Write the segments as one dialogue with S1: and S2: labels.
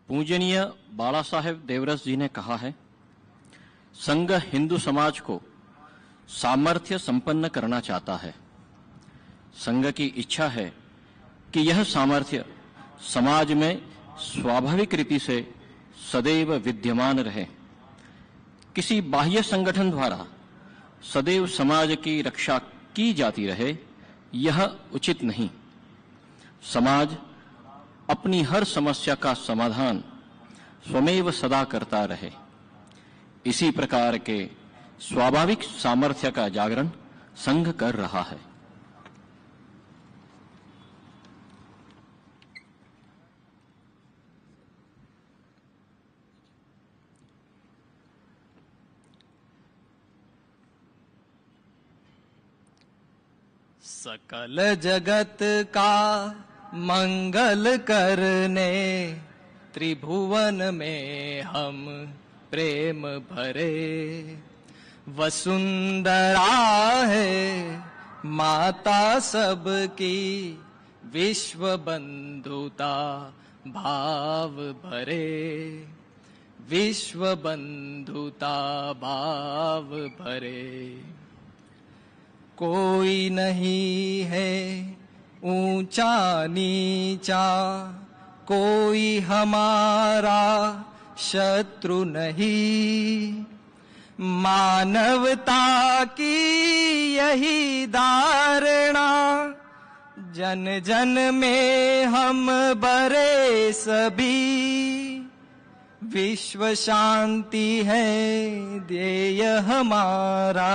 S1: पूजनीय बाला साहेब देवरस जी ने कहा है, संघ हिंदू समाज को सामर्थ्य संपन्न करना चाहता है। संघ की इच्छा है कि यह सामर्थ्य समाज में स्वाभाविक रीति से सदैव विद्यमान रहे। किसी बाह्य संगठन द्वारा सदैव समाज की रक्षा की जाती रहे, यह उचित नहीं। समाज अपनी हर समस्या का समाधान स्वमेव सदा करता रहे। इसी प्रकार के स्वाभाविक सामर्थ्य का जागरण संघ कर रहा है।
S2: सकल जगत का मंगल करने त्रिभुवन में हम प्रेम भरे। वसुंधरा है माता सबकी, विश्व बंधुता भाव भरे। विश्व बंधुता भाव भरे। कोई नहीं है ऊंचा नीचा, कोई हमारा शत्रु नहीं। मानवता की यही धारणा, जन जन में हम बरे सभी। विश्व शांति है ध्येय हमारा,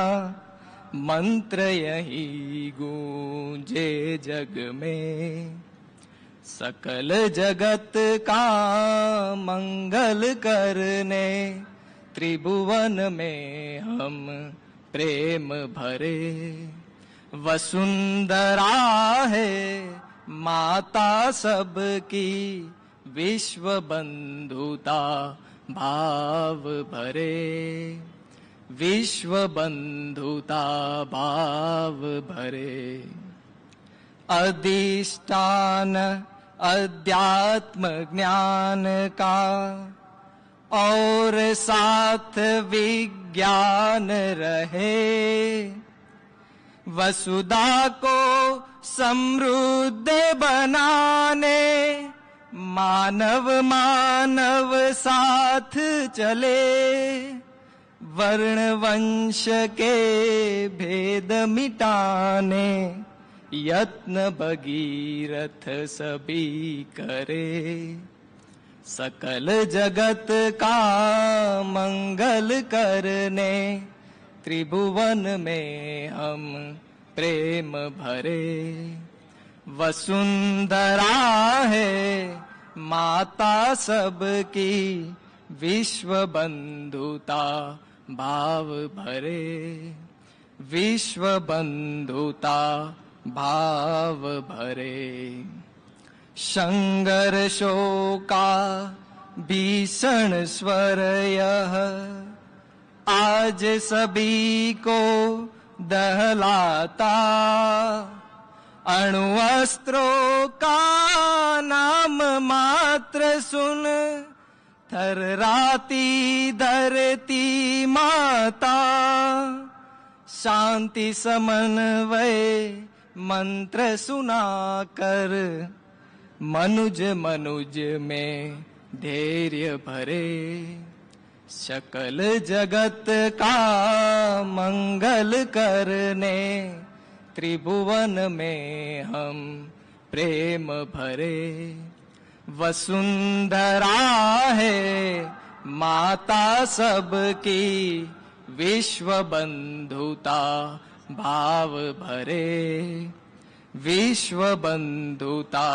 S2: मंत्र यही गूंजे जग में। सकल जगत का मंगल करने त्रिभुवन में हम प्रेम भरे। वसुंधरा है माता सबकी, विश्व बंधुता भाव भरे। विश्व बंधुता भाव भरे। अधिष्ठान अध्यात्म ज्ञान का और साथ विज्ञान रहे। वसुधा को समृद्ध बनाने मानव मानव साथ चले। वर्ण वंश के भेद मिटाने यत्न भगीरथ सभी करे। सकल जगत का मंगल करने त्रिभुवन में हम प्रेम भरे। वसुंधरा है माता सबकी, विश्व बंधुता भाव भरे। विश्व बंधुता भाव भरे। संघर्षों का भीषण स्वर यह आज सभी को दहलाता। अणुअस्त्रों का नाम मात्र सुन थर्राती धरती माता। शांति समन्वय मंत्र सुनाकर मनुज मनुज में धैर्य भरे। सकल जगत का मंगल करने त्रिभुवन में हम प्रेम भरे। वसुंधरा है माता सबकी, विश्व बंधुता भाव भरे। विश्व बंधुता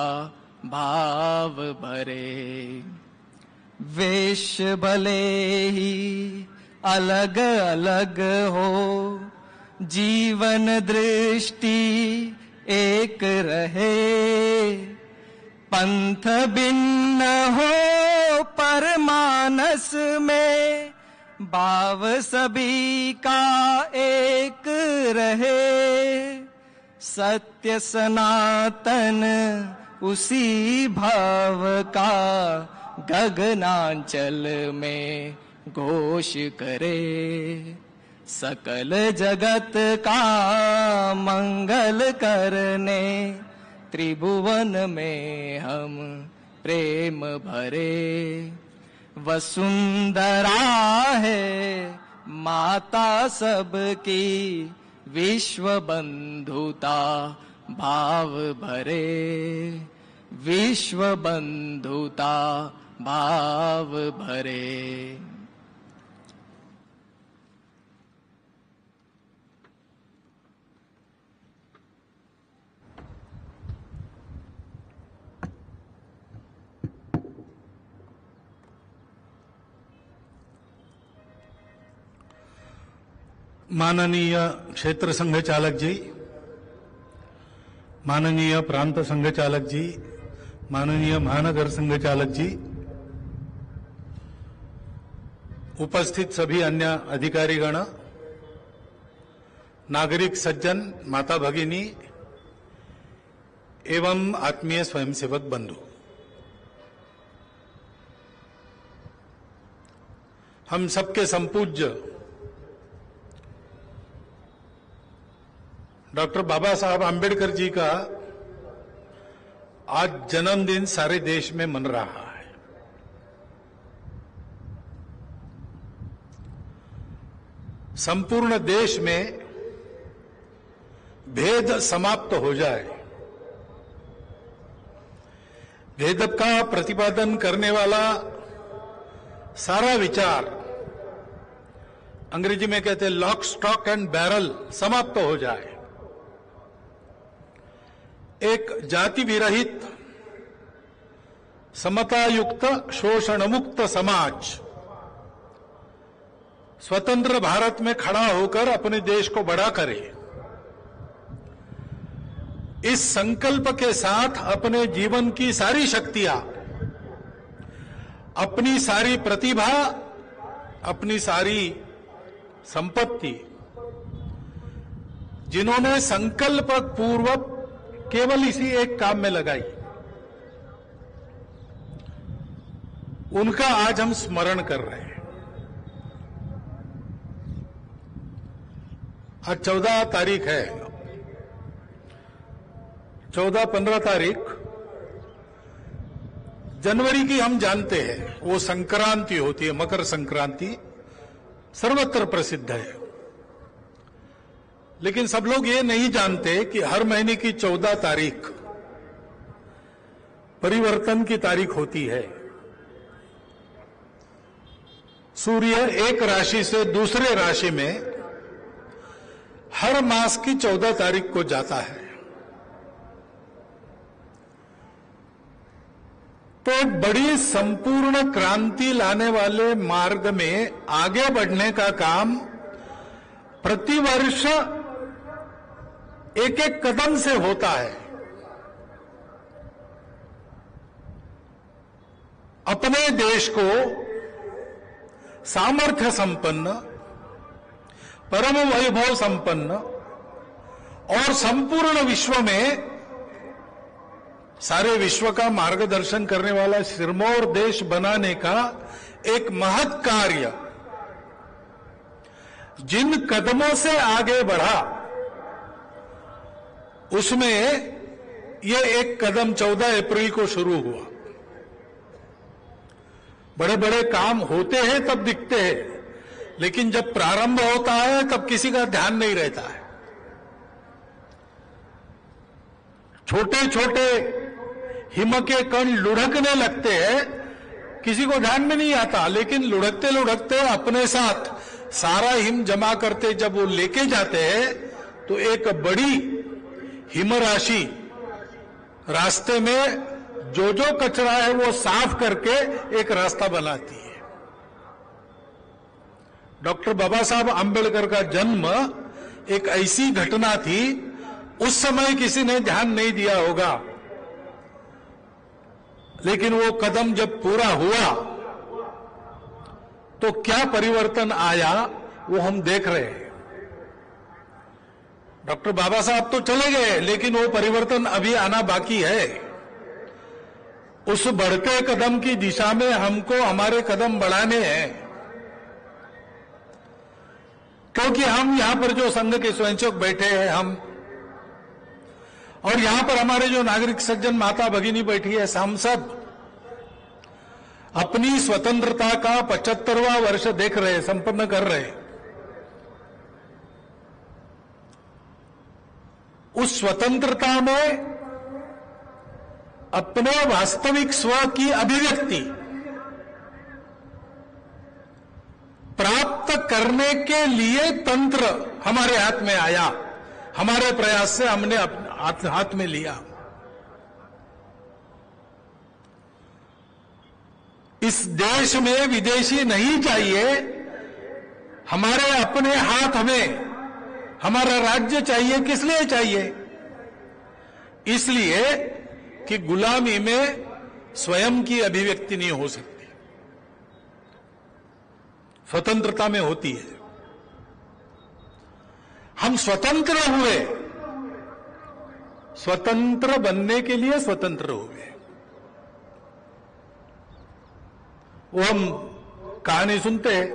S2: भाव भरे। वेश भले ही अलग अलग हो, जीवन दृष्टि एक रहे। पंथ भिन्न हो पर मानस में, भाव सभी का एक रहे। सत्य सनातन उसी भाव का गगनांचल में घोष करे, सकल जगत का मंगल करने, त्रिभुवन में हम प्रेम भरे। वसुंधरा है माता सबकी, विश्व बंधुता भाव भरे, विश्व बंधुता भाव भरे।
S3: माननीय क्षेत्र संघ चालक जी, माननीय प्रांत संघ चालक जी, माननीय महानगर संघ चालक जी, उपस्थित सभी अन्य अधिकारीगण, नागरिक सज्जन, माता भगिनी एवं आत्मीय स्वयंसेवक बंधु, हम सबके संपूज्य डॉक्टर बाबा साहब आम्बेडकर जी का आज जन्मदिन सारे देश में मन रहा है। संपूर्ण देश में भेद समाप्त हो जाए, भेद का प्रतिपादन करने वाला सारा विचार, अंग्रेजी में कहते हैं लॉक स्टॉक एंड बैरल, समाप्त हो जाए। एक जाति विरहित, समतायुक्त, शोषण मुक्त समाज स्वतंत्र भारत में खड़ा होकर अपने देश को बड़ा करे, इस संकल्प के साथ अपने जीवन की सारी शक्तियां, अपनी सारी प्रतिभा, अपनी सारी संपत्ति, जिन्होंने संकल्प पूर्वक केवल इसी एक काम में लगाई, उनका आज हम स्मरण कर रहे हैं। आज 14 तारीख है, 14-15 तारीख जनवरी की हम जानते हैं, वो संक्रांति होती है, मकर संक्रांति सर्वत्र प्रसिद्ध है। लेकिन सब लोग ये नहीं जानते कि हर महीने की 14 तारीख परिवर्तन की तारीख होती है। सूर्य एक राशि से दूसरे राशि में हर मास की 14 तारीख को जाता है। तो बड़ी संपूर्ण क्रांति लाने वाले मार्ग में आगे बढ़ने का काम प्रतिवर्ष एक एक कदम से होता है। अपने देश को सामर्थ्य संपन्न, परम वैभव संपन्न और संपूर्ण विश्व में सारे विश्व का मार्गदर्शन करने वाला सिरमौर देश बनाने का एक महत् कार्य जिन कदमों से आगे बढ़ा, उसमें यह एक कदम 14 अप्रैल को शुरू हुआ। बड़े बड़े काम होते हैं तब दिखते हैं, लेकिन जब प्रारंभ होता है तब किसी का ध्यान नहीं रहता है। छोटे छोटे हिम के कण लुढ़कने लगते हैं, किसी को ध्यान में नहीं आता, लेकिन लुढ़कते लुढ़कते अपने साथ सारा हिम जमा करते जब वो लेके जाते हैं तो एक बड़ी हिम राशि रास्ते में जो जो कचरा है वो साफ करके एक रास्ता बनाती है। डॉक्टर बाबा साहब आम्बेडकर का जन्म एक ऐसी घटना थी, उस समय किसी ने ध्यान नहीं दिया होगा, लेकिन वो कदम जब पूरा हुआ तो क्या परिवर्तन आया वो हम देख रहे हैं। डॉक्टर बाबा साहब तो चले गए, लेकिन वो परिवर्तन अभी आना बाकी है। उस बढ़ते कदम की दिशा में हमको हमारे कदम बढ़ाने हैं, क्योंकि हम यहां पर जो संघ के स्वयंसेवक बैठे हैं हम, और यहां पर हमारे जो नागरिक सज्जन माता भगिनी बैठी है, हम सब अपनी स्वतंत्रता का 75वां वर्ष देख रहे, संपन्न कर रहे। उस स्वतंत्रता में अपने वास्तविक स्व की अभिव्यक्ति प्राप्त करने के लिए तंत्र हमारे हाथ में आया, हमारे प्रयास से हमने हाथ में लिया। इस देश में विदेशी नहीं चाहिए, हमारे अपने हाथ में हमारा राज्य चाहिए। किस लिए चाहिए? इसलिए कि गुलामी में स्वयं की अभिव्यक्ति नहीं हो सकती, स्वतंत्रता में होती है। हम स्वतंत्र हुए, स्वतंत्र बनने के लिए स्वतंत्र हुए। वो हम कहानी सुनते हैं,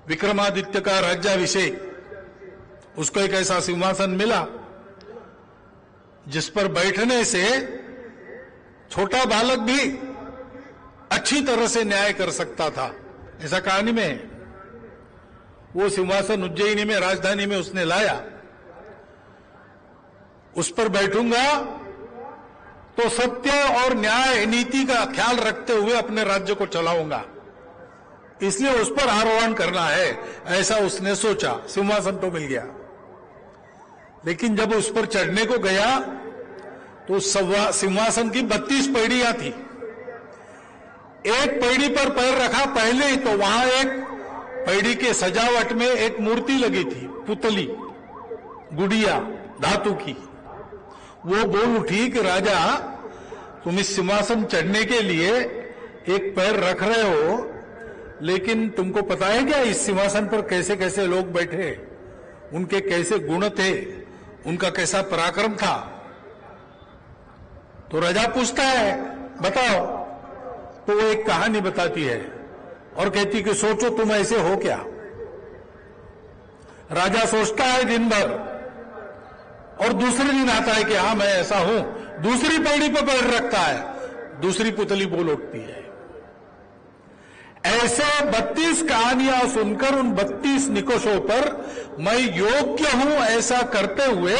S3: विक्रमादित्य का राज्याभिषेक, उसको एक ऐसा सिंहासन मिला जिस पर बैठने से छोटा बालक भी अच्छी तरह से न्याय कर सकता था, ऐसा कहानी में है। वो सिंहासन उज्जैनी में, राजधानी में उसने लाया। उस पर बैठूंगा तो सत्य और न्याय नीति का ख्याल रखते हुए अपने राज्य को चलाऊंगा, इसलिए उस पर आरोहण करना है, ऐसा उसने सोचा। सिंहासन तो मिल गया, लेकिन जब उस पर चढ़ने को गया तो सिंहासन की 32 पैड़ियां थी। एक पैड़ी पर पैर रखा पहले ही तो वहां एक पैड़ी के सजावट में एक मूर्ति लगी थी, पुतली, गुड़िया धातु की। वो बोल उठी कि राजा, तुम इस सिंहासन चढ़ने के लिए एक पैर रख रहे हो, लेकिन तुमको पता है क्या इस सिंहासन पर कैसे कैसे लोग बैठे, उनके कैसे गुण थे, उनका कैसा पराक्रम था? तो राजा पूछता है, बताओ। तो वो एक कहानी बताती है और कहती कि सोचो तुम ऐसे हो क्या। राजा सोचता है दिन भर, और दूसरे दिन आता है कि हां मैं ऐसा हूं, दूसरी पैड़ी पर पैर रखता है, दूसरी पुतली बोल उठती है। ऐसे 32 कहानियां सुनकर उन 32 निकोषों पर मैं योग्य हूं ऐसा करते हुए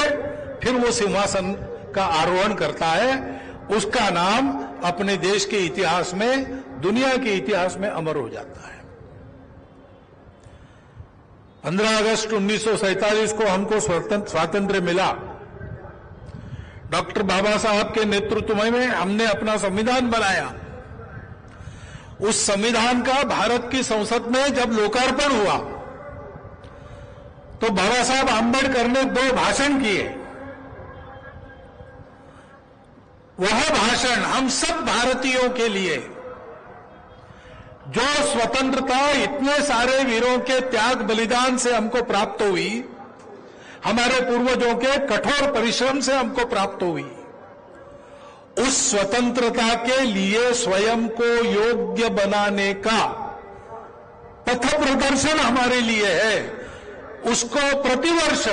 S3: फिर वो सिंहासन का आरोहण करता है। उसका नाम अपने देश के इतिहास में, दुनिया के इतिहास में अमर हो जाता है। 15 अगस्त 1947 को हमको स्वातंत्र्य मिला। डॉक्टर बाबा साहब के नेतृत्व में हमने अपना संविधान बनाया। उस संविधान का भारत की संसद में जब लोकार्पण हुआ तो बाबा साहब आंबेडकर ने 2 भाषण किए। वह भाषण हम सब भारतीयों के लिए, जो स्वतंत्रता इतने सारे वीरों के त्याग बलिदान से हमको प्राप्त हुई, हमारे पूर्वजों के कठोर परिश्रम से हमको प्राप्त हुई, उस स्वतंत्रता के लिए स्वयं को योग्य बनाने का पथ प्रदर्शन हमारे लिए है। उसको प्रतिवर्ष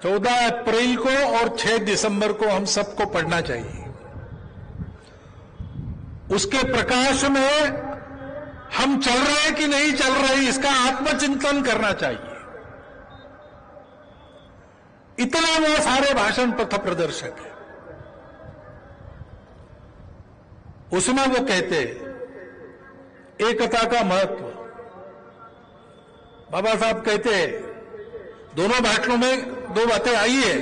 S3: 14 अप्रैल को और 6 दिसंबर को हम सबको पढ़ना चाहिए। उसके प्रकाश में हम चल रहे हैं कि नहीं चल रहे, इसका आत्मचिंतन करना चाहिए। इतना वो सारे भाषण पथ प्रदर्शक है। उसमें वो कहते एकता का महत्व। बाबा साहब कहते दोनों भाषणों में 2 बातें आई है,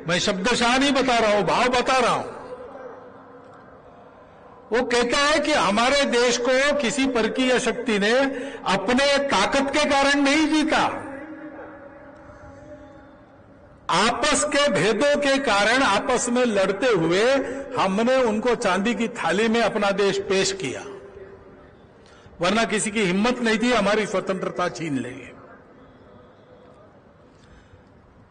S3: मैं शब्दशाह नहीं बता रहा हूं, भाव बता रहा हूं। वो कहता है कि हमारे देश को किसी परकीय शक्ति ने अपने ताकत के कारण नहीं जीता, आपस के भेदों के कारण आपस में लड़ते हुए हमने उनको चांदी की थाली में अपना देश पेश किया, वरना किसी की हिम्मत नहीं थी हमारी स्वतंत्रता छीन लेंगे।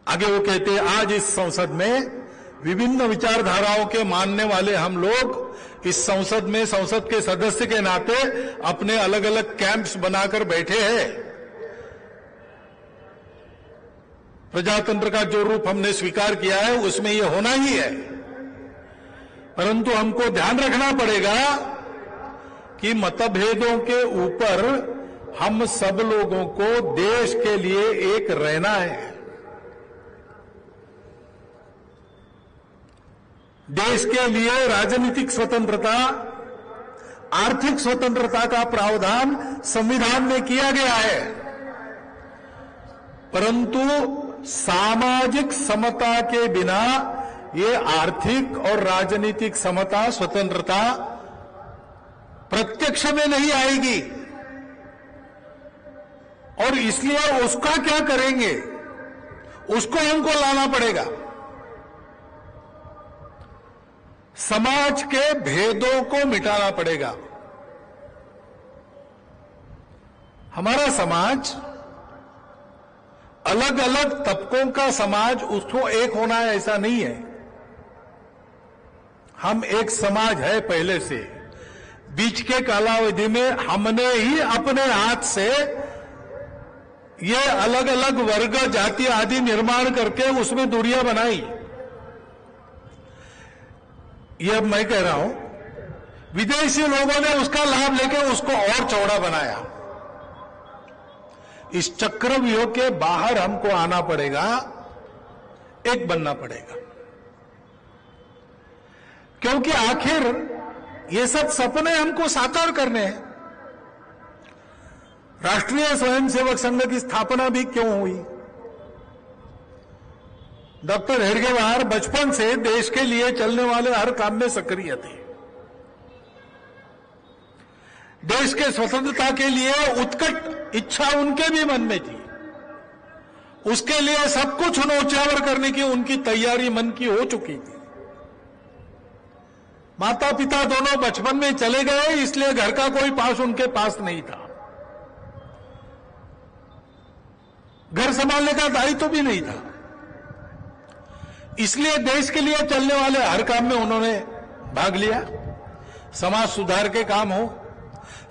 S3: आगे वो कहते हैं आज इस संसद में विभिन्न विचारधाराओं के मानने वाले हम लोग इस संसद में संसद के सदस्य के नाते अपने अलग अलग कैंप्स बनाकर बैठे हैं। प्रजातंत्र का जो रूप हमने स्वीकार किया है उसमें यह होना ही है, परंतु हमको ध्यान रखना पड़ेगा कि मतभेदों के ऊपर हम सब लोगों को देश के लिए एक रहना है। देश के लिए राजनीतिक स्वतंत्रता, आर्थिक स्वतंत्रता का प्रावधान संविधान में किया गया है, परंतु सामाजिक समता के बिना ये आर्थिक और राजनीतिक समता, स्वतंत्रता प्रत्यक्ष में नहीं आएगी। और इसलिए उसका क्या करेंगे, उसको हमको लाना पड़ेगा। समाज के भेदों को मिटाना पड़ेगा। हमारा समाज अलग अलग तबकों का समाज, उसको एक होना है ऐसा नहीं है। हम एक समाज है पहले से। बीच के कालावधि में हमने ही अपने हाथ से ये अलग अलग वर्ग, जाति आदि निर्माण करके उसमें दूरियां बनाई। ये अब मैं कह रहा हूं, विदेशी लोगों ने उसका लाभ लेकर उसको और चौड़ा बनाया। इस चक्रव्यूह के बाहर हमको आना पड़ेगा, एक बनना पड़ेगा, क्योंकि आखिर ये सब सपने हमको साकार करने हैं। राष्ट्रीय स्वयंसेवक संघ की स्थापना भी क्यों हुई? डॉक्टर हेडगेवार बचपन से देश के लिए चलने वाले हर काम में सक्रिय थे। देश के स्वतंत्रता के लिए उत्कट इच्छा उनके भी मन में थी। उसके लिए सब कुछ न्योछावर करने की उनकी तैयारी मन की हो चुकी थी। माता पिता दोनों बचपन में चले गए, इसलिए घर का कोई पास उनके पास नहीं था। घर संभालने का दायित्व भी नहीं था, इसलिए देश के लिए चलने वाले हर काम में उन्होंने भाग लिया। समाज सुधार के काम हो,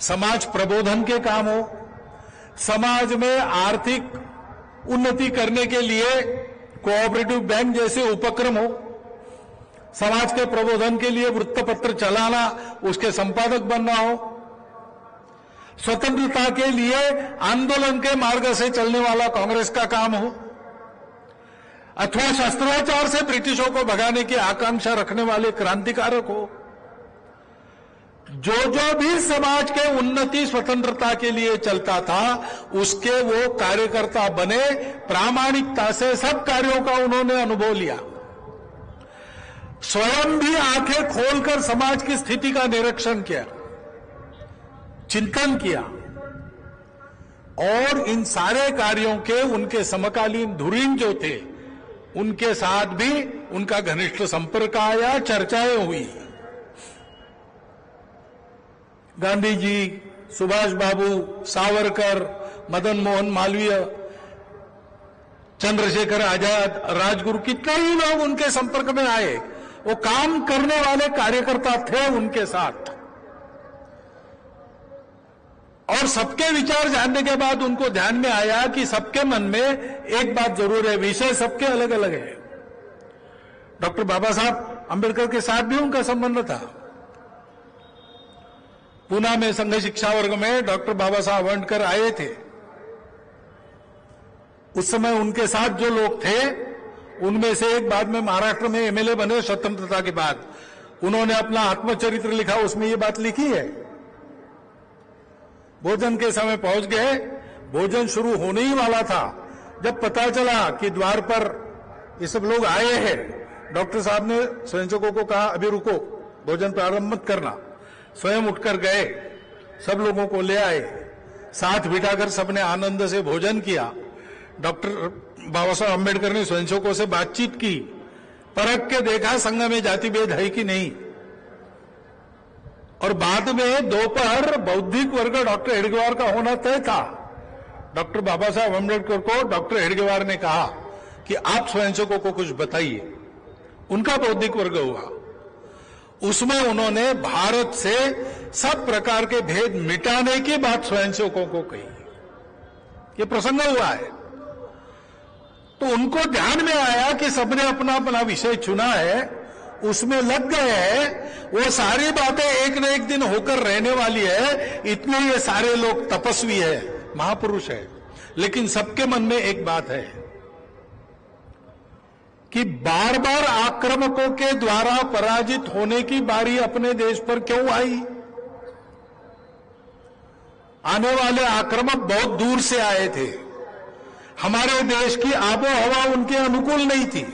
S3: समाज प्रबोधन के काम हो, समाज में आर्थिक उन्नति करने के लिए कोऑपरेटिव बैंक जैसे उपक्रम हो, समाज के प्रबोधन के लिए वृत्तपत्र चलाना, उसके संपादक बनना हो, स्वतंत्रता के लिए आंदोलन के मार्ग से चलने वाला कांग्रेस का काम हो, अथवा शस्त्राचार से ब्रिटिशों को भगाने की आकांक्षा रखने वाले क्रांतिकारक हो, जो जो भी समाज के उन्नति स्वतंत्रता के लिए चलता था उसके वो कार्यकर्ता बने। प्रामाणिकता से सब कार्यों का उन्होंने अनुभव लिया। स्वयं भी आंखें खोलकर समाज की स्थिति का निरीक्षण किया, चिंतन किया, और इन सारे कार्यों के उनके समकालीन धुरीण जो थे उनके साथ भी उनका घनिष्ठ संपर्क आया, चर्चाएं हुई। गांधी जी, सुभाष बाबू, सावरकर, मदन मोहन मालवीय, चंद्रशेखर आजाद, राजगुरु, कितने ही लोग उनके संपर्क में आए। वो काम करने वाले कार्यकर्ता थे उनके साथ, और सबके विचार जानने के बाद उनको ध्यान में आया कि सबके मन में एक बात जरूर है, विषय सबके अलग अलग है। डॉक्टर बाबा साहब अंबेडकर के साथ भी उनका संबंध था। पूना में संघ शिक्षा वर्ग में डॉक्टर बाबा साहब अम्बेडकर आए थे। उस समय उनके साथ जो लोग थे उनमें से एक बाद में महाराष्ट्र में एमएलए बने स्वतंत्रता के बाद। उन्होंने अपना आत्मचरित्र लिखा, उसमें ये बात लिखी है। भोजन के समय पहुंच गए, भोजन शुरू होने ही वाला था, जब पता चला कि द्वार पर ये सब लोग आए हैं। डॉक्टर साहब ने स्वयंसेवकों को कहा, अभी रुको, भोजन प्रारंभ मत करना। स्वयं उठकर गए, सब लोगों को ले आए, साथ बिठाकर सबने आनंद से भोजन किया। डॉक्टर बाबा साहब अम्बेडकर ने स्वयंसेवकों से बातचीत की, परख के देखा संघ में जाति भेद है कि नहीं, और बाद में दोपहर बौद्धिक वर्ग डॉक्टर हेडगेवार का होना तय था। डॉक्टर बाबा साहब अम्बेडकर को डॉक्टर हेडगेवार ने कहा कि आप स्वयंसेवकों को कुछ बताइए। उनका बौद्धिक वर्ग हुआ, उसमें उन्होंने भारत से सब प्रकार के भेद मिटाने की बात स्वयंसेवकों को कही। ये प्रसंग हुआ है। तो उनको ध्यान में आया कि सबने अपना अपना विषय चुना है, उसमें लग गए हैं, वो सारी बातें एक न एक दिन होकर रहने वाली है, इतने ये सारे लोग तपस्वी है, महापुरुष है। लेकिन सबके मन में एक बात है कि बार बार आक्रामकों के द्वारा पराजित होने की बारी अपने देश पर क्यों आई? आने वाले आक्रामक बहुत दूर से आए थे, हमारे देश की आबो हवा उनके अनुकूल नहीं थी,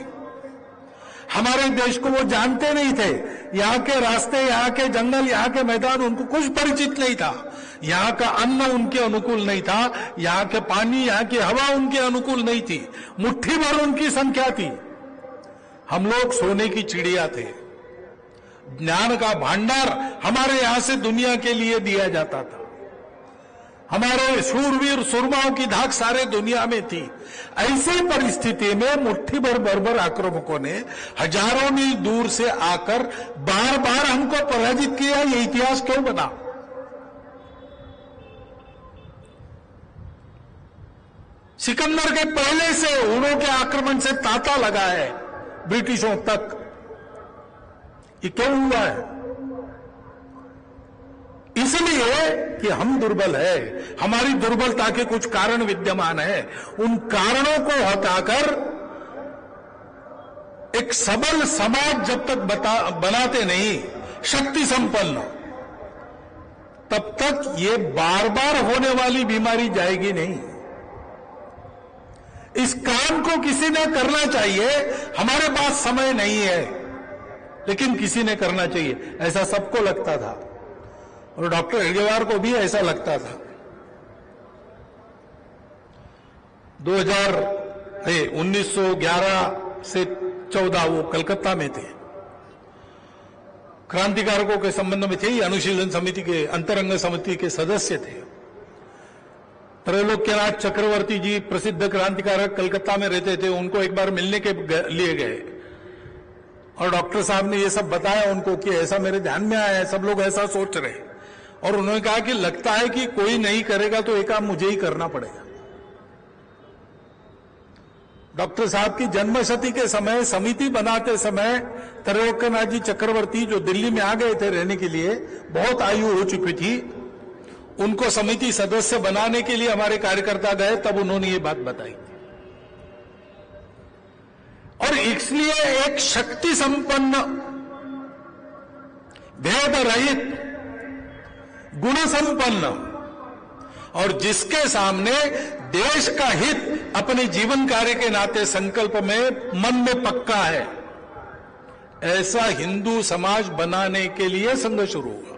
S3: हमारे देश को वो जानते नहीं थे, यहाँ के रास्ते, यहाँ के जंगल, यहाँ के मैदान उनको कुछ परिचित नहीं था, यहाँ का अन्न उनके अनुकूल नहीं था, यहाँ के पानी, यहाँ की हवा उनके अनुकूल नहीं थी, मुट्ठी भर उनकी संख्या थी। हम लोग सोने की चिड़िया थे, ज्ञान का भांडार हमारे यहां से दुनिया के लिए दिया जाता था, हमारे शूरवीर सुरमाओं की धाक सारे दुनिया में थी। ऐसी परिस्थिति में मुट्ठी भर बर्बर आक्रामकों ने हजारों मील दूर से आकर बार बार हमको पराजित किया। ये इतिहास क्यों बना? सिकंदर के पहले से उन्हों के आक्रमण से तांता लगा है ब्रिटिशों तक। ये क्यों हुआ है? इसलिए कि हम दुर्बल है, हमारी दुर्बलता के कुछ कारण विद्यमान है। उन कारणों को हटाकर एक सबल समाज जब तक बनाते नहीं, शक्ति संपन्न, तब तक ये बार बार होने वाली बीमारी जाएगी नहीं। इस काम को किसी ने करना चाहिए। हमारे पास समय नहीं है, लेकिन किसी ने करना चाहिए, ऐसा सबको लगता था, और डॉक्टर हेडगेवार को भी ऐसा लगता था। 1911 से 14 वो कलकत्ता में थे, क्रांतिकारकों के संबंध में थे, अनुशीलन समिति के, अंतरंग समिति के सदस्य थे। त्रैलोक्यनाथ चक्रवर्ती जी प्रसिद्ध क्रांतिकारक कलकत्ता में रहते थे, उनको एक बार मिलने के लिए गए और डॉक्टर साहब ने ये सब बताया उनको कि ऐसा मेरे ध्यान में आया है, सब लोग ऐसा सोच रहे हैं। और उन्होंने कहा कि लगता है कि कोई नहीं करेगा तो ये काम मुझे ही करना पड़ेगा। डॉक्टर साहब की जन्मशती के समय, समिति बनाते समय, त्रैलोक्यनाथ जी चक्रवर्ती जो दिल्ली में आ गए थे रहने के लिए, बहुत आयु हो चुकी थी, उनको समिति सदस्य बनाने के लिए हमारे कार्यकर्ता गए, तब उन्होंने ये बात बताई। और इसलिए एक शक्ति संपन्न, भेद रहित, गुण संपन्न, और जिसके सामने देश का हित अपने जीवन कार्य के नाते संकल्प में मन में पक्का है, ऐसा हिंदू समाज बनाने के लिए संघर्ष शुरू हुआ।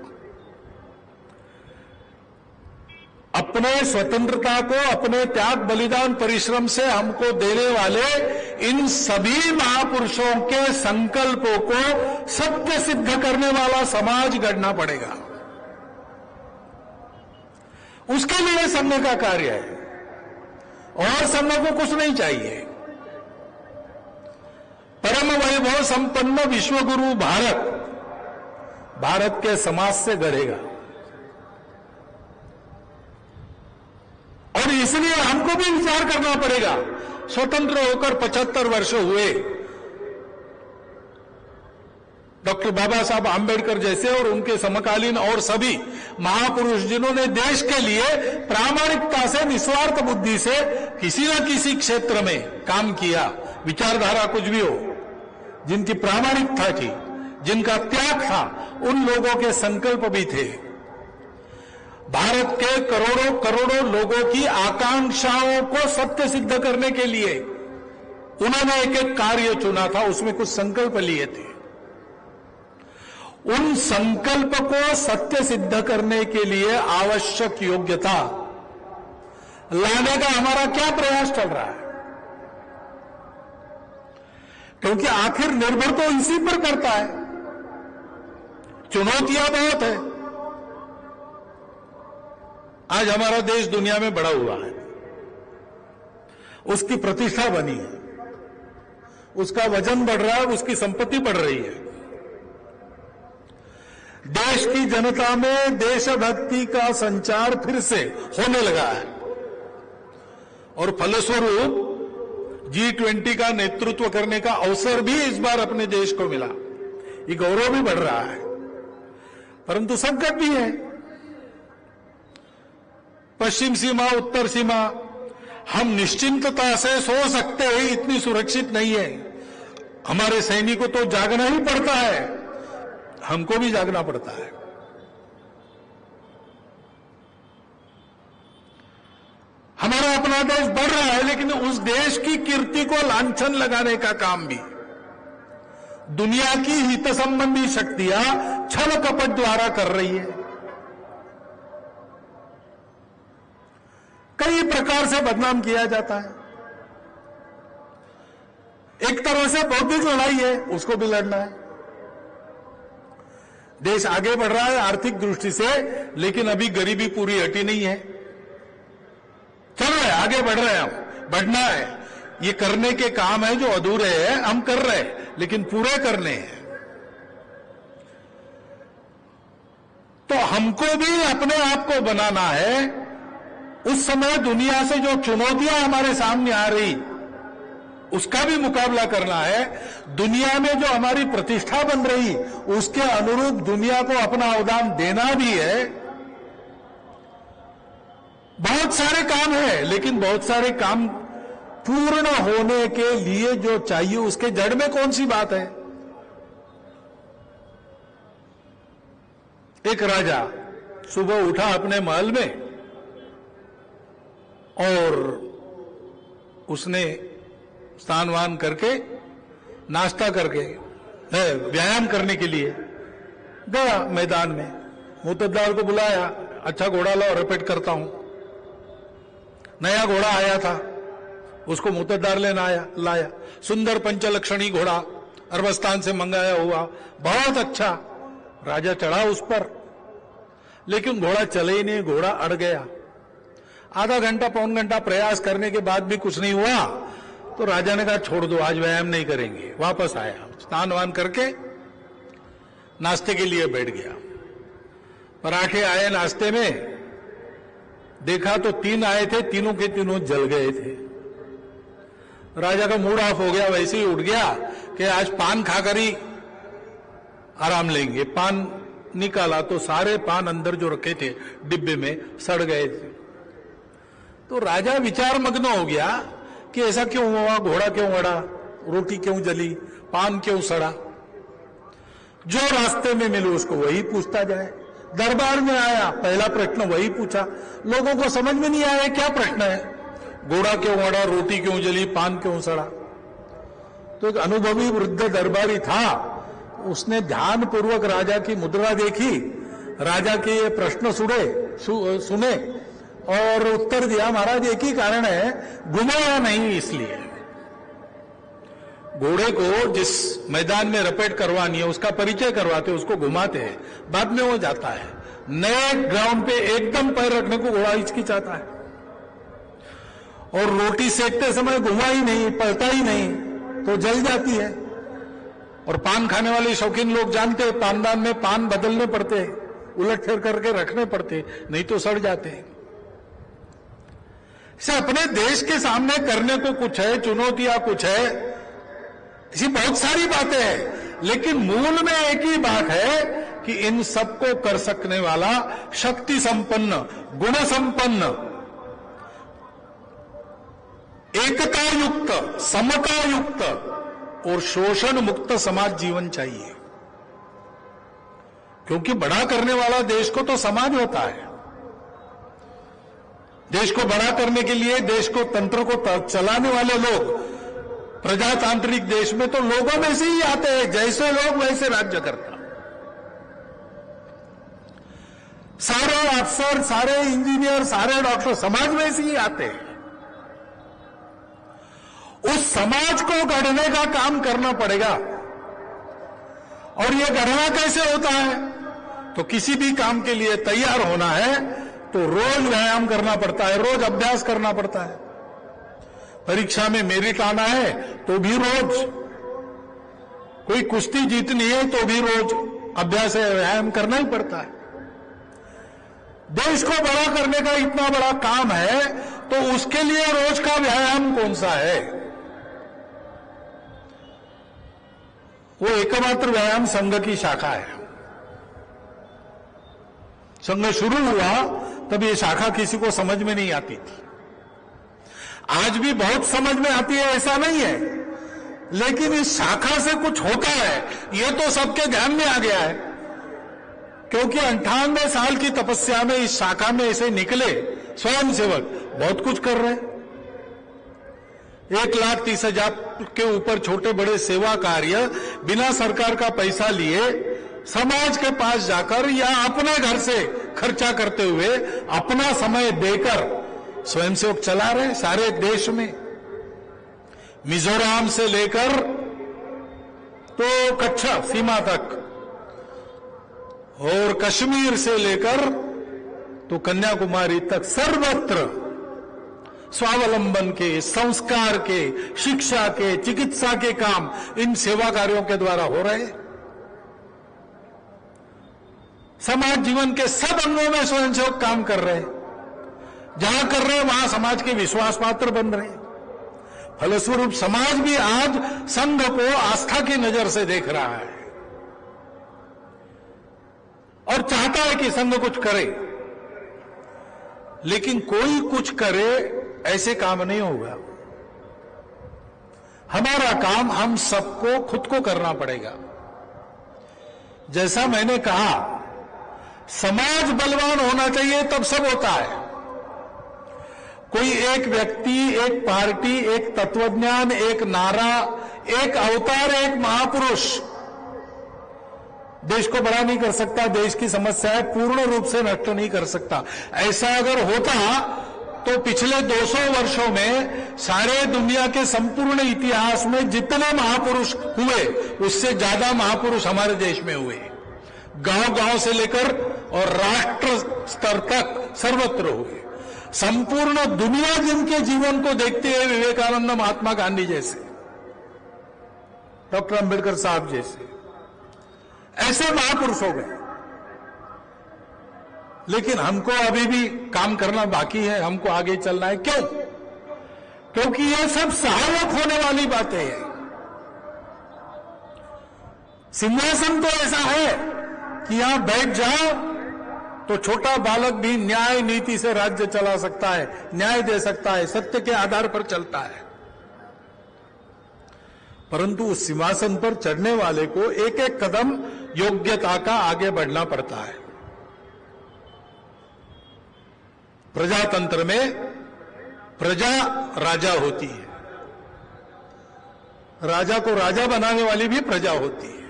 S3: अपने स्वतंत्रता को अपने त्याग बलिदान परिश्रम से हमको देने वाले इन सभी महापुरुषों के संकल्पों को सत्य सिद्ध करने वाला समाज गढ़ना पड़ेगा। उसके लिए संघ का कार्य है, और संघ को कुछ नहीं चाहिए। परम वैभव संपन्न विश्वगुरु भारत के समाज से गढ़ेगा। और इसलिए हमको भी विचार करना पड़ेगा। स्वतंत्र होकर 75 वर्ष हुए, डॉक्टर बाबा साहब आंबेडकर जैसे और उनके समकालीन और सभी महापुरुष जिन्होंने देश के लिए प्रामाणिकता से, निस्वार्थ बुद्धि से किसी न किसी क्षेत्र में काम किया, विचारधारा कुछ भी हो, जिनकी प्रामाणिकता थी, जिनका त्याग था, उन लोगों के संकल्प भी थे। भारत के करोड़ों करोड़ों लोगों की आकांक्षाओं को सत्य सिद्ध करने के लिए उन्होंने एक एक कार्य चुना था, उसमें कुछ संकल्प लिए थे। उन संकल्प को सत्य सिद्ध करने के लिए आवश्यक योग्यता लाने का हमारा क्या प्रयास चल रहा है? क्योंकि आखिर निर्भर तो इसी पर करता है। चुनौतियां बहुत है। आज हमारा देश दुनिया में बड़ा हुआ है, उसकी प्रतिष्ठा बनी है, उसका वजन बढ़ रहा है, उसकी संपत्ति बढ़ रही है। देश की जनता में देशभक्ति का संचार फिर से होने लगा है और फलस्वरूप G20 का नेतृत्व करने का अवसर भी इस बार अपने देश को मिला। ये गौरव भी बढ़ रहा है, परंतु संकट भी है। पश्चिम सीमा, उत्तर सीमा हम निश्चिंतता से सो सकते हैं, इतनी सुरक्षित नहीं है। हमारे सैनिकों को तो जागना ही पड़ता है, हमको भी जागना पड़ता है। हमारा अपना देश बढ़ रहा है, लेकिन उस देश की कीर्ति को लांछन लगाने का काम भी दुनिया की हित संबंधी शक्तियां छल कपट द्वारा कर रही है। कई प्रकार से बदनाम किया जाता है। एक तरह से बौद्धिक लड़ाई है, उसको भी लड़ना है। देश आगे बढ़ रहा है आर्थिक दृष्टि से, लेकिन अभी गरीबी पूरी हटी नहीं है। चल रहे हैं, आगे बढ़ रहे हैं, हम बढ़ना है। ये करने के काम है जो अधूरे हैं, हम कर रहे हैं, लेकिन पूरे करने हैं। तो हमको भी अपने आप को बनाना है। उस समय दुनिया से जो चुनौतियां हमारे सामने आ रही, उसका भी मुकाबला करना है। दुनिया में जो हमारी प्रतिष्ठा बन रही, उसके अनुरूप दुनिया को अपना अवदान देना भी है। बहुत सारे काम है, लेकिन बहुत सारे काम पूर्ण होने के लिए जो चाहिए, उसके जड़ में कौन सी बात है? एक राजा सुबह उठा अपने महल में और उसने स्नान वान करके, नाश्ता करके, व्यायाम करने के लिए गया मैदान में। मुतद्दार को बुलाया, अच्छा घोड़ा लाओ, रिपीट करता हूं। नया घोड़ा आया था, उसको मुतद्दार लेना लाया। सुंदर पंचलक्षणी घोड़ा, अरबस्तान से मंगाया हुआ, बहुत अच्छा। राजा चढ़ा उस पर, लेकिन घोड़ा चले ही नहीं, घोड़ा अड़ गया। आधा घंटा पौन घंटा प्रयास करने के बाद भी कुछ नहीं हुआ, तो राजा ने कहा छोड़ दो, आज व्यायाम नहीं करेंगे। वापस आया, स्नान वान करके नाश्ते के लिए बैठ गया। पराठे आए नाश्ते में, देखा तो 3 आए थे, तीनों के तीनों जल गए थे। राजा का मूड ऑफ हो गया, वैसे ही उठ गया कि आज पान खाकर ही आराम लेंगे। पान निकाला तो सारे पान अंदर जो रखे थे डिब्बे में सड़ गए थे। तो राजा विचार मग्न हो गया कि ऐसा क्यों हुआ, घोड़ा क्यों अड़ा, रोटी क्यों जली, पान क्यों सड़ा। जो रास्ते में मिले उसको वही पूछता जाए। दरबार में आया, पहला प्रश्न वही पूछा। लोगों को समझ में नहीं आया क्या प्रश्न है, घोड़ा क्यों अड़ा, रोटी क्यों जली, पान क्यों सड़ा। तो एक अनुभवी वृद्ध दरबारी था, उसने ध्यानपूर्वक राजा की मुद्रा देखी, राजा के ये प्रश्न सुने और उत्तर दिया, महाराज एक ही कारण है, घुमाया नहीं इसलिए। घोड़े को जिस मैदान में रपेट करवानी है उसका परिचय करवाते, उसको घुमाते हैं, बाद में वो जाता है। नए ग्राउंड पे एकदम पैर रखने को घोड़ा हिचकिचाता है, और रोटी सेकते समय घुमा ही नहीं, पलटा ही नहीं तो जल जाती है। और पान खाने वाले शौकीन लोग जानते हैं, पानदान में पान बदलने पड़ते, उलट फेर करके रखने पड़ते, नहीं तो सड़ जाते हैं। इसे अपने देश के सामने करने को कुछ है, चुनौतियां कुछ है, ऐसी बहुत सारी बातें हैं, लेकिन मूल में एक ही बात है कि इन सबको कर सकने वाला शक्ति संपन्न, गुण संपन्न, एकता युक्त, समता युक्त और शोषण मुक्त समाज जीवन चाहिए। क्योंकि बड़ा करने वाला देश को तो समाज होता है। देश को बड़ा करने के लिए, देश को, तंत्र को चलाने वाले लोग, प्रजातांत्रिक देश में तो लोगों में से ही आते हैं, जैसे लोग वैसे राज्य करता। सारे अफसर, सारे इंजीनियर, सारे डॉक्टर समाज में से ही आते हैं। उस समाज को गढ़ने का काम करना पड़ेगा। और यह गढ़ना कैसे होता है? तो किसी भी काम के लिए तैयार होना है तो रोज व्यायाम करना पड़ता है, रोज अभ्यास करना पड़ता है। परीक्षा में मेरिट आना है तो भी रोज कोई कुश्ती जीतनी है तो भी रोज अभ्यास व्यायाम करना ही पड़ता है। देश को बड़ा करने का इतना बड़ा काम है तो उसके लिए रोज का व्यायाम कौन सा है? वो एकमात्र व्यायाम संघ की शाखा है। संघ शुरू हुआ तब ये शाखा किसी को समझ में नहीं आती थी। आज भी बहुत समझ में आती है ऐसा नहीं है, लेकिन इस शाखा से कुछ होता है ये तो सबके ध्यान में आ गया है, क्योंकि 98 साल की तपस्या में इस शाखा में ऐसे निकले स्वयंसेवक बहुत कुछ कर रहे हैं। 1,30,000 के ऊपर छोटे बड़े सेवा कार्य बिना सरकार का पैसा लिए समाज के पास जाकर या अपने घर से खर्चा करते हुए अपना समय देकर स्वयंसेवक चला रहे सारे देश में। मिजोरम से लेकर तो कच्छ सीमा तक और कश्मीर से लेकर तो कन्याकुमारी तक सर्वत्र स्वावलंबन के, संस्कार के, शिक्षा के, चिकित्सा के काम इन सेवा कार्यों के द्वारा हो रहे हैं। समाज जीवन के सब अंगों में स्वयंसेवक काम कर रहे हैं। जहां कर रहे हैं वहां समाज के विश्वास पात्र बन रहे हैं। फलस्वरूप समाज भी आज संघ को आस्था की नजर से देख रहा है और चाहता है कि संघ कुछ करे, लेकिन कोई कुछ करे ऐसे काम नहीं होगा। हमारा काम हम सबको खुद को करना पड़ेगा। जैसा मैंने कहा, समाज बलवान होना चाहिए तब सब होता है। कोई एक व्यक्ति, एक पार्टी, एक तत्वज्ञान, एक नारा, एक अवतार, एक महापुरुष देश को बड़ा नहीं कर सकता, देश की समस्याएं पूर्ण रूप से नष्ट नहीं कर सकता। ऐसा अगर होता तो पिछले 200 वर्षों में सारे दुनिया के संपूर्ण इतिहास में जितने महापुरुष हुए उससे ज्यादा महापुरुष हमारे देश में हुए। गांव-गांव से लेकर और राष्ट्र स्तर तक सर्वत्र हुए। संपूर्ण दुनिया जिनके जीवन को देखती है, विवेकानंद, महात्मा गांधी जैसे, डॉक्टर अंबेडकर साहब जैसे, ऐसे महापुरुष हो गए। लेकिन हमको अभी भी काम करना बाकी है, हमको आगे चलना है। क्यों? क्योंकि ये सब सहायक होने वाली बातें हैं। सिंहासन तो ऐसा है कि यहां बैठ जाओ तो छोटा बालक भी न्याय नीति से राज्य चला सकता है, न्याय दे सकता है, सत्य के आधार पर चलता है। परंतु उस सिंहासन पर चढ़ने वाले को एक एक कदम योग्यता का आगे बढ़ना पड़ता है। प्रजातंत्र में प्रजा राजा होती है, राजा को राजा बनाने वाली भी प्रजा होती है,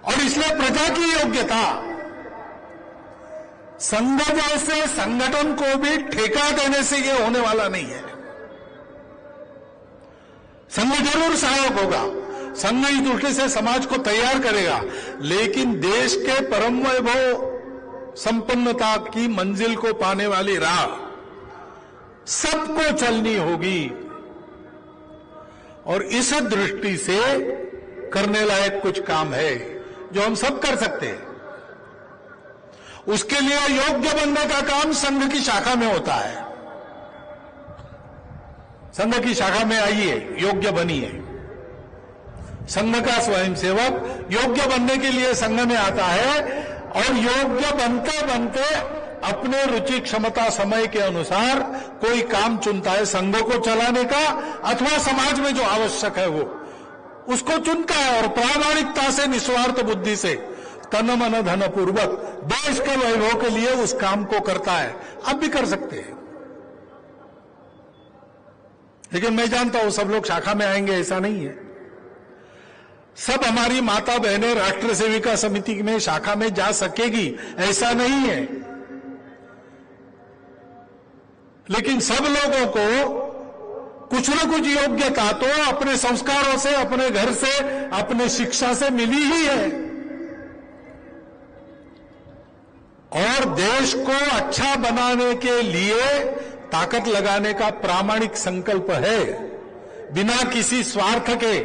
S3: और इसलिए प्रजा की योग्यता संघ जैसे संगठन को भी ठेका देने से यह होने वाला नहीं है। संघ जरूर सहायक होगा, संघ इस दृष्टि से समाज को तैयार करेगा, लेकिन देश के परम वैभव संपन्नता की मंजिल को पाने वाली राह सबको चलनी होगी। और इस दृष्टि से करने लायक कुछ काम है जो हम सब कर सकते हैं। उसके लिए योग्य बनने का काम संघ की शाखा में होता है। संघ की शाखा में आइए, योग्य बनिए। संघ का स्वयंसेवक योग्य बनने के लिए संघ में आता है और योग्य बनते बनते अपने रुचि, क्षमता, समय के अनुसार कोई काम चुनता है संघ को चलाने का, अथवा समाज में जो आवश्यक है वो उसको चुनता है और प्रामाणिकता से, निस्वार्थ बुद्धि से, तन मन धन पूर्वक देश के वैभव के लिए उस काम को करता है। आप भी कर सकते हैं, लेकिन मैं जानता हूं सब लोग शाखा में आएंगे ऐसा नहीं है। सब हमारी माता बहनें राष्ट्र सेविका समिति में शाखा में जा सकेगी ऐसा नहीं है, लेकिन सब लोगों को कुछ न कुछ योग्यता तो अपने संस्कारों से, अपने घर से, अपने शिक्षा से मिली ही है। और देश को अच्छा बनाने के लिए ताकत लगाने का प्रामाणिक संकल्प है, बिना किसी स्वार्थ के,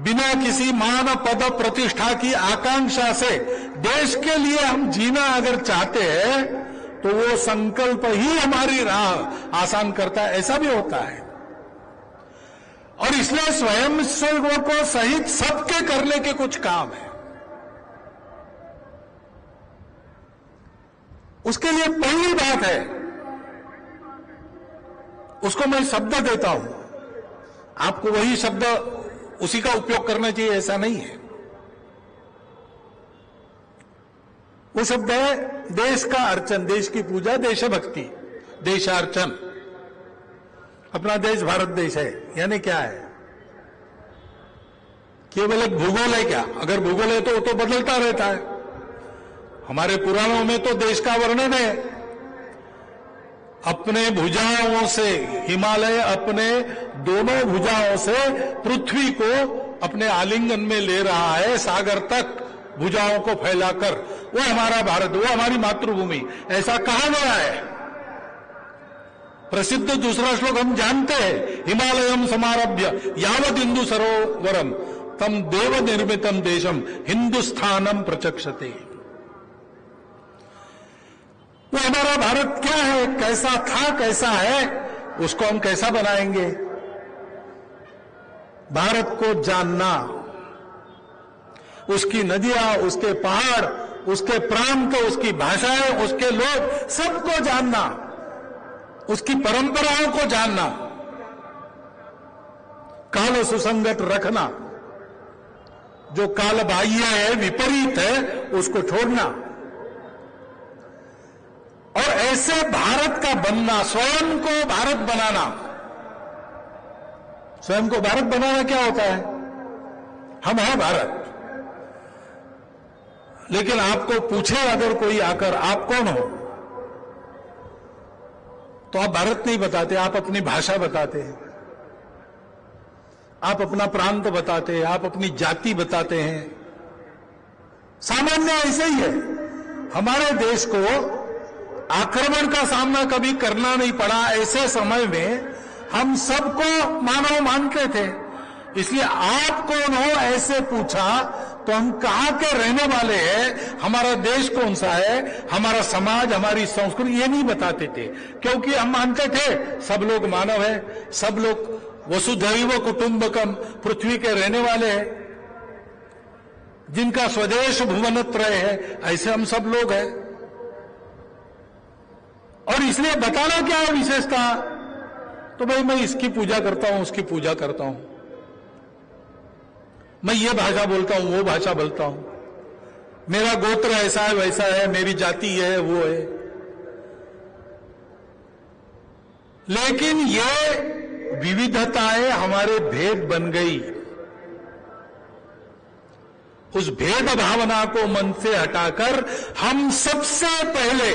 S3: बिना किसी मान पद प्रतिष्ठा की आकांक्षा से देश के लिए हम जीना अगर चाहते हैं तो वो संकल्प ही हमारी राह आसान करता है, ऐसा भी होता है। और इसलिए स्वयं सेवकों सहित सबके करने के कुछ काम है। उसके लिए पहली बात है, उसको मैं शब्द देता हूं, आपको वही शब्द उसी का उपयोग करना चाहिए ऐसा नहीं है। वो शब्द है देश का अर्चन, देश की पूजा, देशभक्ति, देशार्चन। अपना देश भारत देश है, यानी क्या है? केवल एक भूगोल है क्या? अगर भूगोल है तो वो तो बदलता रहता है। हमारे पुराणों में तो देश का वर्णन है, अपने भुजाओं से हिमालय अपने दोनों भुजाओं से पृथ्वी को अपने आलिंगन में ले रहा है, सागर तक भुजाओं को फैलाकर। वो हमारा भारत, वो हमारी मातृभूमि, ऐसा कहा गया है। प्रसिद्ध दूसरा श्लोक हम जानते हैं, हिमालयम समारभ्य यावद हिंदू सरोवरम तम देव निर्मितम देशम हिंदुस्थानम प्रचक्षते। वो हमारा भारत क्या है, कैसा था, कैसा है, उसको हम कैसा बनाएंगे? भारत को जानना, उसकी नदियां, उसके पहाड़, उसके प्रांत, उसकी भाषाएं, उसके लोग, सबको जानना, उसकी परंपराओं को जानना, काल सुसंगत रखना, जो काल बाह्य है, विपरीत है, उसको छोड़ना। और ऐसे भारत का बनना, स्वयं को भारत बनाना। स्वयं को भारत बनाना क्या होता है? हम हैं भारत। लेकिन आपको पूछे अगर कोई आकर आप कौन हो, तो आप भारत नहीं बताते, आप अपनी भाषा बताते हैं, आप अपना प्रांत बताते हैं, आप अपनी जाति बताते हैं। सामान्य ऐसे ही है। हमारे देश को आक्रमण का सामना कभी करना नहीं पड़ा। ऐसे समय में हम सबको मानव मानते थे, इसलिए आप कौन हो ऐसे पूछा तो हम कहां के रहने वाले हैं, हमारा देश कौन सा है, हमारा समाज, हमारी संस्कृति, ये नहीं बताते थे। क्योंकि हम मानते थे सब लोग मानव है, सब लोग वसुधैव कुटुंबकम, पृथ्वी के रहने वाले हैं, जिनका स्वदेश भुवनत्रय है, ऐसे हम सब लोग हैं। और इसलिए बताना क्या है विशेषता? तो भाई मैं इसकी पूजा करता हूं, उसकी पूजा करता हूं, मैं ये भाषा बोलता हूं, वो भाषा बोलता हूं, मेरा गोत्र ऐसा है, वैसा है, मेरी जाति है, वो है। लेकिन ये विविधताएं हमारे भेद बन गई। उस भेद भावना को मन से हटाकर हम सबसे पहले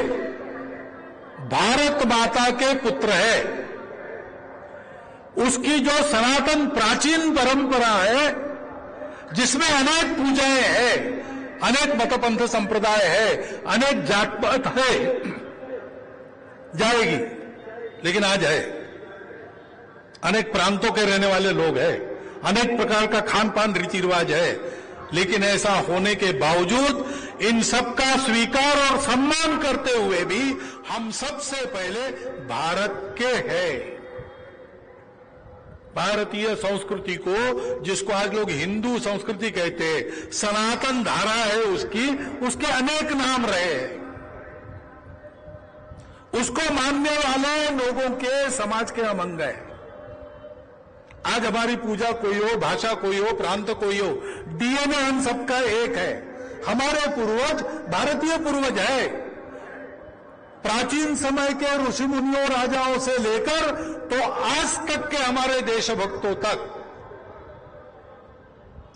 S3: भारत माता के पुत्र है। उसकी जो सनातन प्राचीन परंपरा है, जिसमें अनेक पूजाएं हैं, अनेक मतपंथ संप्रदाय है, अनेक जात पात है, जाएगी, लेकिन आज है। अनेक प्रांतों के रहने वाले लोग हैं, अनेक प्रकार का खान पान रीति रिवाज है, लेकिन ऐसा होने के बावजूद इन सबका स्वीकार और सम्मान करते हुए भी हम सबसे पहले भारत के हैं। भारतीय संस्कृति को, जिसको आज लोग हिंदू संस्कृति कहते हैं, सनातन धारा है उसकी, उसके अनेक नाम रहे हैं। उसको मानने वाले लोगों के समाज के हम अंग हैं। आज हमारी पूजा कोई हो, भाषा कोई हो, प्रांत कोई हो, डीएनए हम सबका एक है। हमारे पूर्वज भारतीय पूर्वज है। प्राचीन समय के ऋषि मुनियों, राजाओं से लेकर तो आज तक के हमारे देशभक्तों तक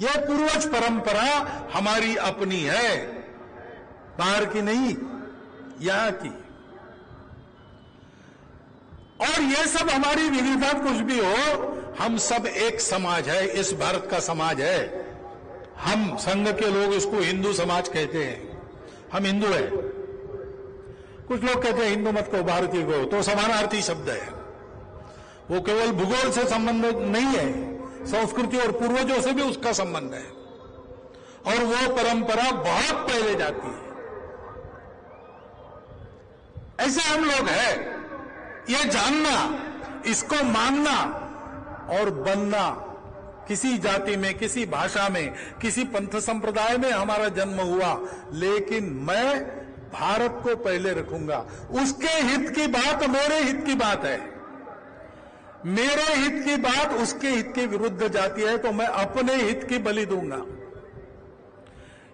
S3: यह पूर्वज परंपरा हमारी अपनी है, बाहर की नहीं, यहां की। और ये सब हमारी विविधता कुछ भी हो, हम सब एक समाज है, इस भारत का समाज है। हम संघ के लोग इसको हिंदू समाज कहते हैं, हम हिंदू हैं। कुछ लोग कहते हैं हिंदू मत को, भारतीय को, तो समानार्थी शब्द है। वो केवल भूगोल से संबंधित नहीं है, संस्कृति और पूर्वजों से भी उसका संबंध है, और वो परंपरा बहुत पहले जाती है। ऐसे हम लोग हैं। ये जानना, इसको मानना और बनना, किसी जाति में, किसी भाषा में, किसी पंथ संप्रदाय में हमारा जन्म हुआ, लेकिन मैं भारत को पहले रखूंगा। उसके हित की बात मेरे हित की बात है, मेरे हित की बात उसके हित के विरुद्ध जाती है तो मैं अपने हित की बलि दूंगा।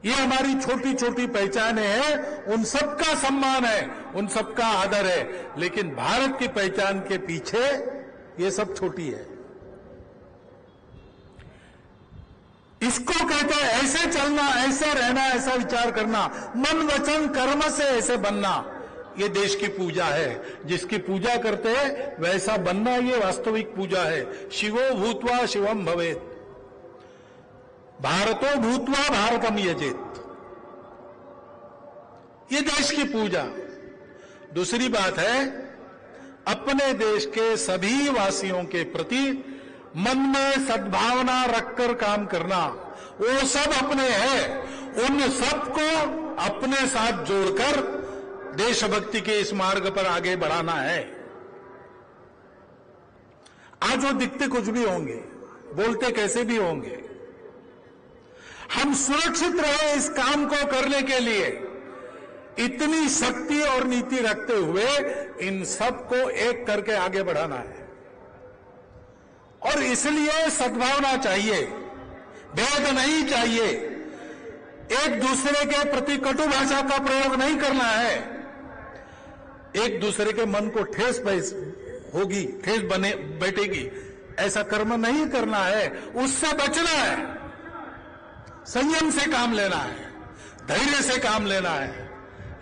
S3: ये हमारी छोटी छोटी पहचानें हैं, उन सबका सम्मान है, उन सबका आदर है, लेकिन भारत की पहचान के पीछे ये सब छोटी है। इसको कहते हैं ऐसे चलना, ऐसे रहना, ऐसा विचार करना, मन वचन कर्म से ऐसे बनना। ये देश की पूजा है। जिसकी पूजा करते हैं वैसा बनना, ये वास्तविक पूजा है। शिवो भूत्वा शिवम भवेत्, भारतो भूत्वा भारतम यजेत। ये देश की पूजा। दूसरी बात है, अपने देश के सभी वासियों के प्रति मन में सद्भावना रखकर काम करना। वो सब अपने हैं, उन सबको अपने साथ जोड़कर देशभक्ति के इस मार्ग पर आगे बढ़ाना है। आज वो दिखते कुछ भी होंगे, बोलते कैसे भी होंगे, हम सुरक्षित रहे इस काम को करने के लिए इतनी शक्ति और नीति रखते हुए इन सबको एक करके आगे बढ़ाना है। और इसलिए सद्भावना चाहिए, भेद नहीं चाहिए, एक दूसरे के प्रति कटु भाषा का प्रयोग नहीं करना है, एक दूसरे के मन को ठेस होगी, ठेस बने बैठेगी, ऐसा कर्म नहीं करना है, उससे बचना है, संयम से काम लेना है, धैर्य से काम लेना है,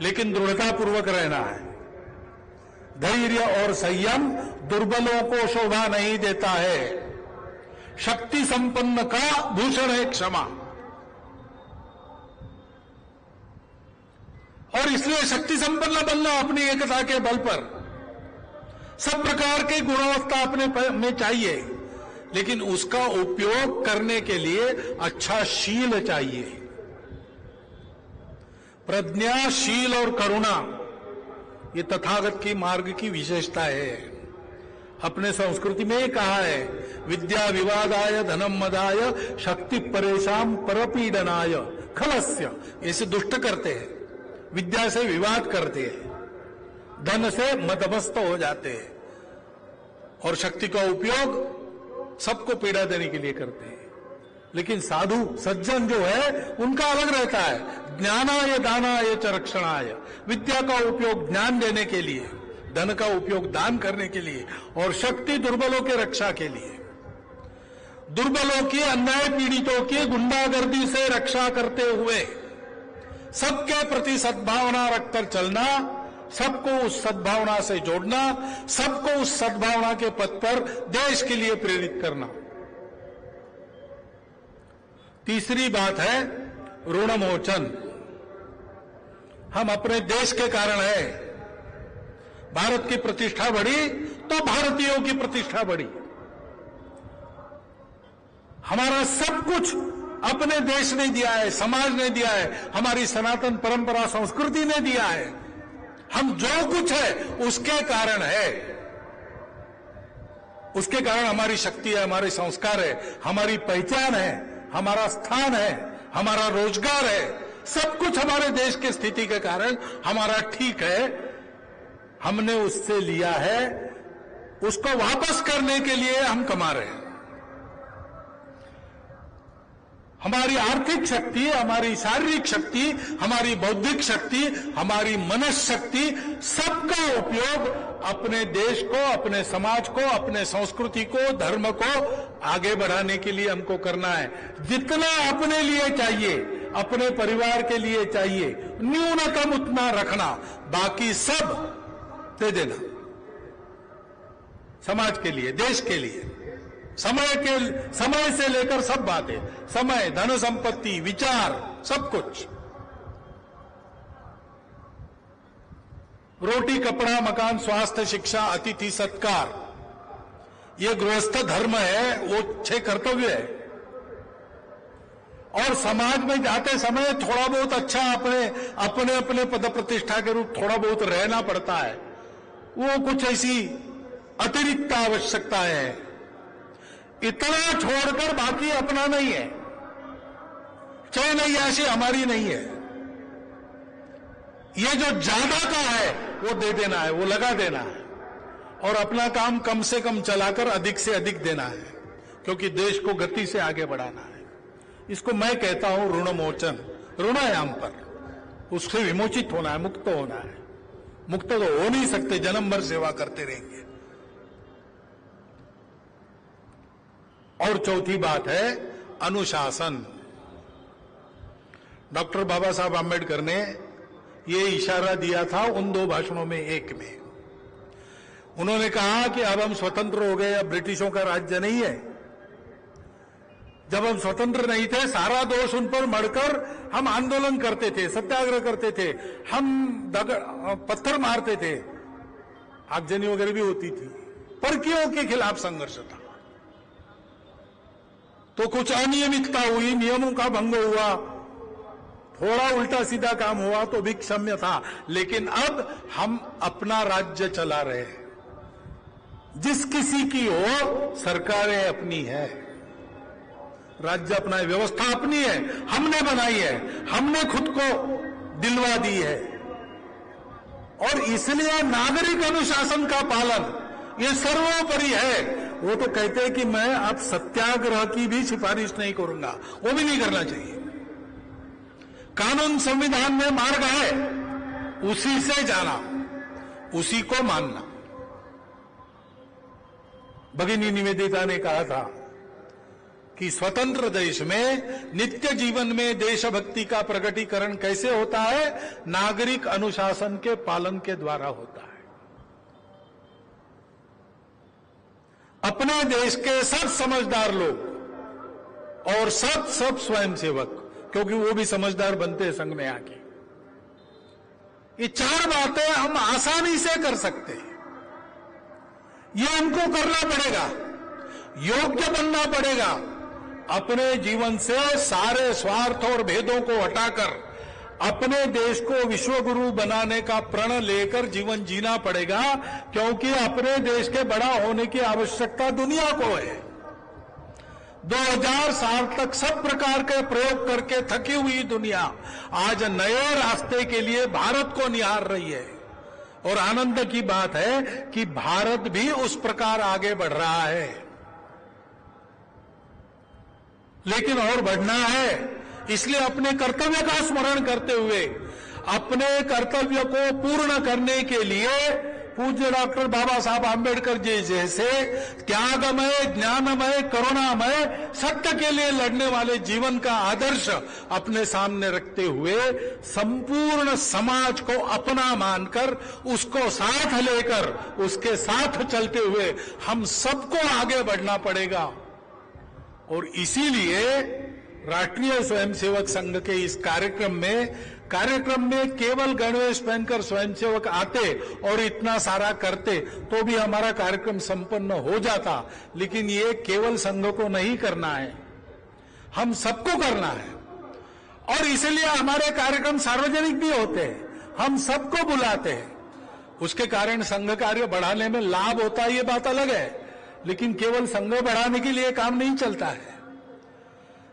S3: लेकिन दृढ़तापूर्वक रहना है। धैर्य और संयम दुर्बलों को शोभा नहीं देता है। शक्ति संपन्न का भूषण है क्षमा। और इसलिए शक्ति संपन्न बनना अपनी एकता के बल पर, सब प्रकार के गुणवत्ता अपने में चाहिए, लेकिन उसका उपयोग करने के लिए अच्छा शील चाहिए। प्रज्ञा, शील और करुणा ये तथागत की मार्ग की विशेषता है। अपने संस्कृति में ही कहा है, विद्या विवादाय धनम मदाय शक्ति परेशान परपीडनाय खलस्य। ऐसे दुष्ट करते हैं, विद्या से विवाद करते हैं, धन से मदमस्त हो जाते हैं, और शक्ति का उपयोग सबको पीड़ा देने के लिए करते हैं। लेकिन साधु सज्जन जो है उनका अलग रहता है। ज्ञानाय दानाय च रक्षणाय, विद्या का उपयोग ज्ञान देने के लिए, धन का उपयोग दान करने के लिए, और शक्ति दुर्बलों के रक्षा के लिए। दुर्बलों की, अन्याय पीड़ितों की गुंडागर्दी से रक्षा करते हुए सबके प्रति सद्भावना रखकर चलना, सबको उस सद्भावना से जोड़ना, सबको उस सद्भावना के पथ पर देश के लिए प्रेरित करना। तीसरी बात है ऋण मोचन। हम अपने देश के कारण है, भारत की प्रतिष्ठा बढ़ी तो भारतीयों की प्रतिष्ठा बढ़ी। हमारा सब कुछ अपने देश ने दिया है, समाज ने दिया है, हमारी सनातन परंपरा संस्कृति ने दिया है। हम जो कुछ है उसके कारण है, उसके कारण हमारी शक्ति है, हमारे संस्कार है, हमारी पहचान है, हमारा स्थान है, हमारा रोजगार है। सब कुछ हमारे देश की स्थिति के कारण हमारा ठीक है। हमने उससे लिया है, उसको वापस करने के लिए हम कमा रहे हैं। हमारी आर्थिक शक्ति, हमारी शारीरिक शक्ति, हमारी बौद्धिक शक्ति, हमारी मनस शक्ति, सबका उपयोग अपने देश को, अपने समाज को, अपने संस्कृति को, धर्म को आगे बढ़ाने के लिए हमको करना है। जितना अपने लिए चाहिए, अपने परिवार के लिए चाहिए, न्यूनतम उतना रखना, बाकी सब दे देना समाज के लिए, देश के लिए। समय से लेकर सब बातें, समय, धन संपत्ति, विचार, सब कुछ। रोटी, कपड़ा, मकान, स्वास्थ्य, शिक्षा, अतिथि सत्कार, ये गृहस्थ धर्म है, वो 6 कर्तव्य है। और समाज में जाते समय थोड़ा बहुत अच्छा अपने अपने पद प्रतिष्ठा के रूप थोड़ा बहुत रहना पड़ता है। वो कुछ ऐसी अतिरिक्त आवश्यकताएं हैं, इतना छोड़कर बाकी अपना नहीं है। चैन अय्याशी हमारी नहीं है। ये जो ज्यादा का है वो दे देना है, वो लगा देना है, और अपना काम कम से कम चलाकर अधिक से अधिक देना है, क्योंकि देश को गति से आगे बढ़ाना है। इसको मैं कहता हूं ऋण मोचन। ऋणायाम पर उससे विमोचित होना है, मुक्त होना है। मुक्त तो हो नहीं सकते, जन्म भर सेवा करते रहेंगे। और चौथी बात है अनुशासन। डॉक्टर बाबा साहब आम्बेडकर ने ये इशारा दिया था उन 2 भाषणों में एक में। उन्होंने कहा कि अब हम स्वतंत्र हो गए, अब ब्रिटिशों का राज्य नहीं है। जब हम स्वतंत्र नहीं थे, सारा दोष उन पर मढ़कर हम आंदोलन करते थे, सत्याग्रह करते थे, हम पत्थर मारते थे, आगजनी वगैरह भी होती थी, परकियों के खिलाफ संघर्ष था। तो कुछ अनियमितता हुई, नियमों का भंग हुआ, थोड़ा उल्टा सीधा काम हुआ तो भी क्षम्य था। लेकिन अब हम अपना राज्य चला रहे हैं। जिस किसी की हो, सरकारें अपनी है, राज्य अपना है, व्यवस्था अपनी है, हमने बनाई है, हमने खुद को दिलवा दी है। और इसलिए नागरिक अनुशासन का पालन ये सर्वोपरि है। वो तो कहते हैं कि मैं अब सत्याग्रह की भी सिफारिश नहीं करूंगा, वो भी नहीं करना चाहिए। कानून संविधान में मार्ग है, उसी से जाना, उसी को मानना। भगिनी निवेदिता ने कहा था कि स्वतंत्र देश में नित्य जीवन में देशभक्ति का प्रकटीकरण कैसे होता है? नागरिक अनुशासन के पालन के द्वारा होता है। अपने देश के सब समझदार लोग और सब स्वयंसेवक, क्योंकि वो भी समझदार बनते हैं संघ में आके, ये 4 बातें हम आसानी से कर सकते हैं। ये हमको करना पड़ेगा, योग्य बनना पड़ेगा। अपने जीवन से सारे स्वार्थ और भेदों को हटाकर अपने देश को विश्वगुरु बनाने का प्रण लेकर जीवन जीना पड़ेगा, क्योंकि अपने देश के बड़ा होने की आवश्यकता दुनिया को है। 2000 साल तक सब प्रकार के प्रयोग करके थकी हुई दुनिया आज नए रास्ते के लिए भारत को निहार रही है। और आनंद की बात है कि भारत भी उस प्रकार आगे बढ़ रहा है। लेकिन और बढ़ना है, इसलिए अपने कर्तव्य का स्मरण करते हुए अपने कर्तव्य को पूर्ण करने के लिए पूज्य डॉक्टर बाबा साहब आम्बेडकर जी जैसे त्यागमय, ज्ञानमय, करुणामय, सत्य के लिए लड़ने वाले जीवन का आदर्श अपने सामने रखते हुए संपूर्ण समाज को अपना मानकर उसको साथ लेकर उसके साथ चलते हुए हम सबको आगे बढ़ना पड़ेगा। और इसीलिए राष्ट्रीय स्वयंसेवक संघ के इस कार्यक्रम में केवल गणवेश पहनकर स्वयंसेवक आते और इतना सारा करते तो भी हमारा कार्यक्रम संपन्न हो जाता। लेकिन ये केवल संघ को नहीं करना है, हम सबको करना है। और इसलिए हमारे कार्यक्रम सार्वजनिक भी होते हैं, हम सबको बुलाते हैं। उसके कारण संघ कार्य बढ़ाने में लाभ होता है, ये बात अलग है। लेकिन केवल संघ बढ़ाने के लिए काम नहीं चलता है।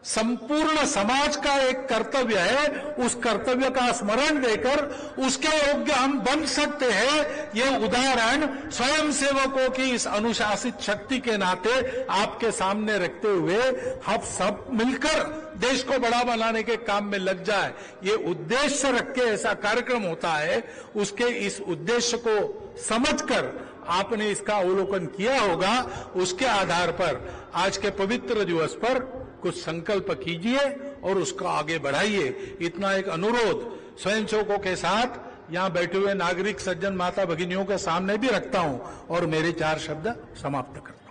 S3: संपूर्ण समाज का एक कर्तव्य है, उस कर्तव्य का स्मरण देकर उसके योग्य हम बन सकते हैं। ये उदाहरण स्वयंसेवकों की इस अनुशासित शक्ति के नाते आपके सामने रखते हुए हम सब मिलकर देश को बड़ा बनाने के काम में लग जाए, ये उद्देश्य रख के ऐसा कार्यक्रम होता है। उसके इस उद्देश्य को समझकर आपने इसका अवलोकन किया होगा। उसके आधार पर आज के पवित्र दिवस पर कुछ संकल्प कीजिए और उसको आगे बढ़ाइए। इतना एक अनुरोध स्वयंसेवकों के साथ यहां बैठे हुए नागरिक सज्जन माता भगिनियों के सामने भी रखता हूं और मेरे 4 शब्द समाप्त करता हूं।